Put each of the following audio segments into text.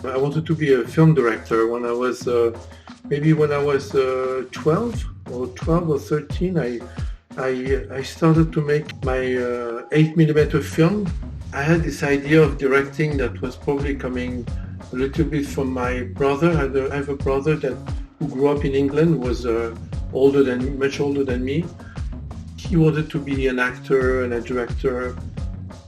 I wanted to be a film director when I was, maybe when I was 12 or 13, I started to make my 8mm film. I had this idea of directing that was probably coming a little bit from my brother. I have a brother who grew up in England, was much older than me. He wanted to be an actor and a director,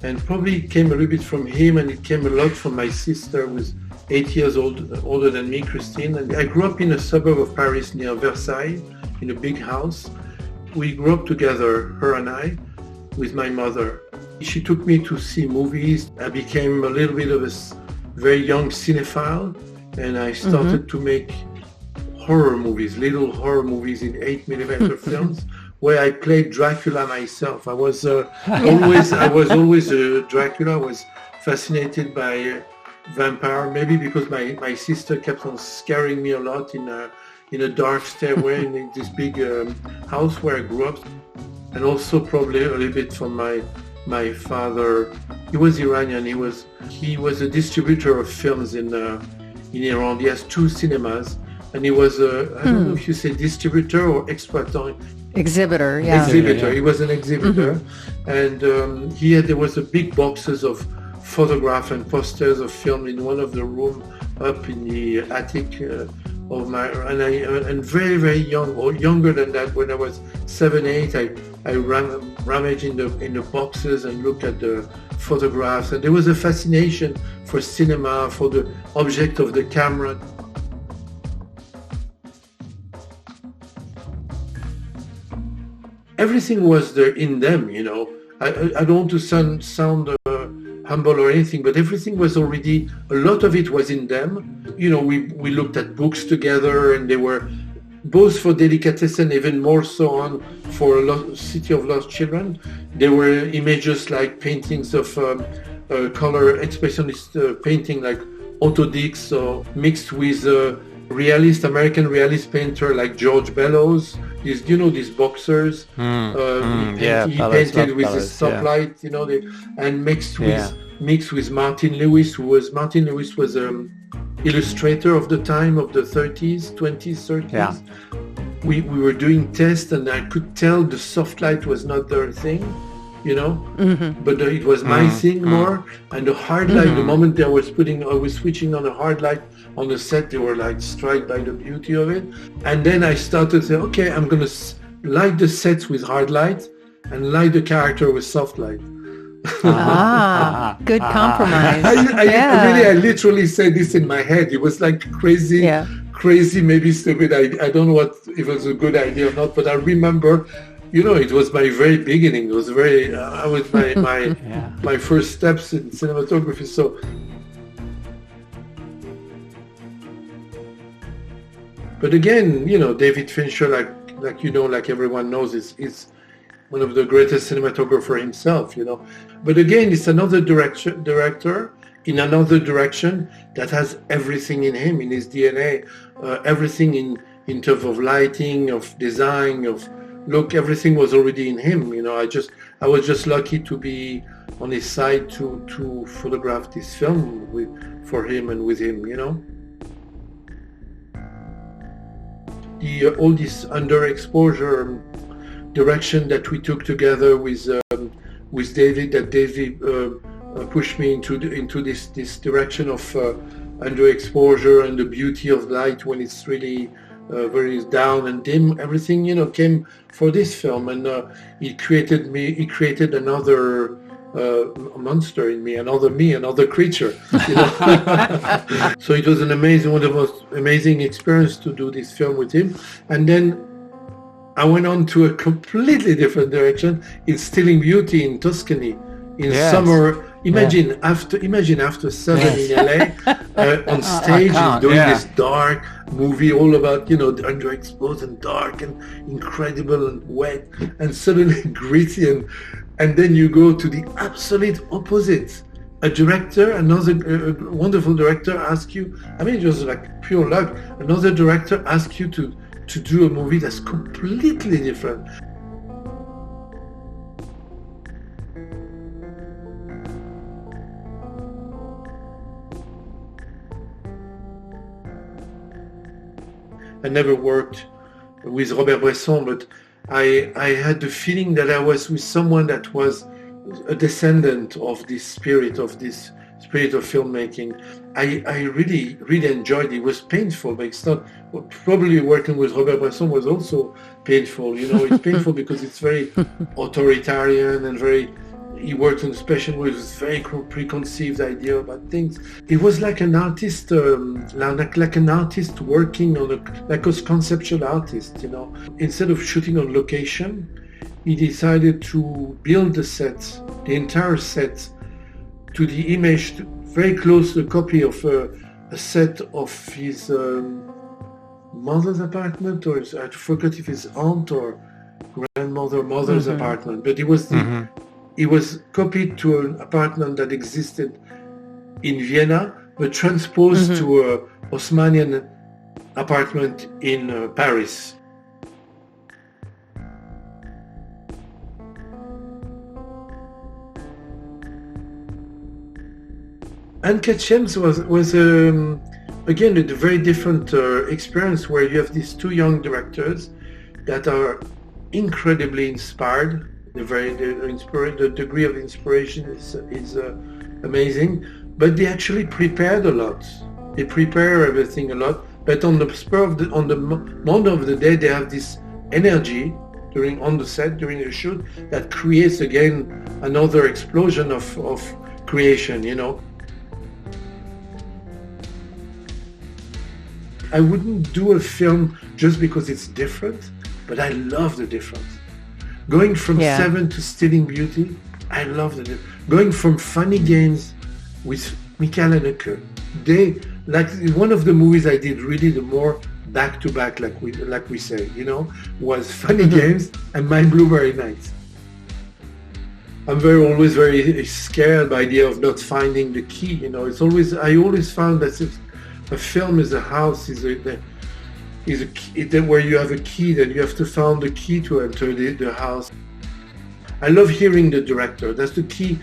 and probably it came a little bit from him, and it came a lot from my sister, who was 8 years older than me, Christine. And I grew up in a suburb of Paris near Versailles, in a big house. We grew up together, her and I, with my mother. She took me to see movies. I became a little bit of a very young cinephile, and I started to make horror movies, little horror movies in 8mm films, where I played Dracula myself. I was always a Dracula. I was fascinated by vampire, maybe because my sister kept on scaring me a lot in a dark stairway in this big house where I grew up, and also probably a little bit from my father. He was Iranian. He was a distributor of films in Iran. He has 2 cinemas, and he was I don't know if you say distributor or exploitant. Exhibitor, yeah. Exhibitor. He was an exhibitor, and there was a big boxes of photograph and posters of film in one of the room up in the attic of my, and very, very young, or younger than that, when I was 7, 8, I rummaged in the boxes and looked at the photographs, and there was a fascination for cinema, for the object of the camera. Everything was there in them, you know. I don't want to sound humble or anything, but everything was already, a lot of it was in them. You know, we looked at books together, and they were both for delicatessen, even more so on for City of Lost Children. There were images like paintings of color expressionist painting, like Otto Dix, mixed with American realist painter like George Bellows. These boxers. He painted with the stoplight, you know, and mixed with Martin Lewis, Martin Lewis was illustrator of the time, of the 20s, 30s. Yeah. We were doing tests, and I could tell the soft light was not their thing, you know, but it was my thing more. And the hard light, the moment I was switching on a hard light on the set, they were like struck by the beauty of it. And then I started to say, okay, I'm going to light the sets with hard light and light the character with soft light. Good compromise. I literally said this in my head. It was like crazy, maybe stupid. I don't know if it was a good idea or not, but I remember, you know, it was my very beginning. It was my first steps in cinematography. So. But again, you know, David Fincher, like everyone knows, is one of the greatest cinematographer himself, you know. But again, it's another director in another direction that has everything in him, in his DNA, everything in terms of lighting, of design, of look, everything was already in him, you know. I was just lucky to be on his side to photograph this film for him and with him, you know. All this underexposure direction that we took together with David, that David pushed me into this direction of underexposure and the beauty of light when it's really very down and dim. Everything, you know, came for this film, and he created another monster in me, another creature, you know. So it was one of the most amazing experience to do this film with him. And then I went on to a completely different direction, instilling beauty in Tuscany in summer. Imagine after 7 in LA on stage, doing this dark movie all about, you know, underexposed and dark and incredible and wet and suddenly gritty, and then you go to the absolute opposite. A director, another wonderful director asks you, I mean, it was like pure luck. Another director asks you to do a movie that's completely different. I never worked with Robert Bresson, but I had the feeling that I was with someone that was a descendant of this spirit of filmmaking. I really, really enjoyed it. It was painful, but it's not, probably working with Robert Bresson was also painful. You know, it's painful because it's very authoritarian and he worked on special with very preconceived idea about things. It was like an artist, like an artist working on like a conceptual artist, you know. Instead of shooting on location, he decided to build the set, the entire set, to the image, very close to a copy of a set of his mother's apartment, or I forgot if his aunt or mother's apartment, but it was it was copied to an apartment that existed in Vienna, but transposed to a Haussmannian apartment in Paris. Uncut Gems was again a very different experience, where you have these two young directors that are incredibly inspired. The degree of inspiration is amazing, but they actually prepared a lot. They prepare everything a lot, but on the moment of the day, they have this energy on the set during the shoot that creates again another explosion of creation, you know. I wouldn't do a film just because it's different, but I love the difference. Going from Seven to Stealing Beauty, I love the difference. Going from Funny Games with Michael Haneke, one of the movies I did really the more back to back, like we say, you know, was Funny Games and My Blueberry Nights. I'm always very scared by the idea of not finding the key, you know. I always found that a film is a house, where you have a key, then you have to find the key to enter the house. I love hearing the director. That's the key.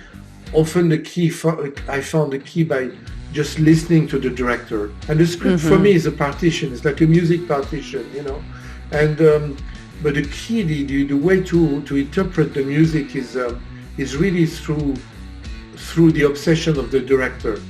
Often I found the key by just listening to the director. And the script for me is a partition. It's like a music partition, you know. And but the key, the way to interpret the music is really through the obsession of the director.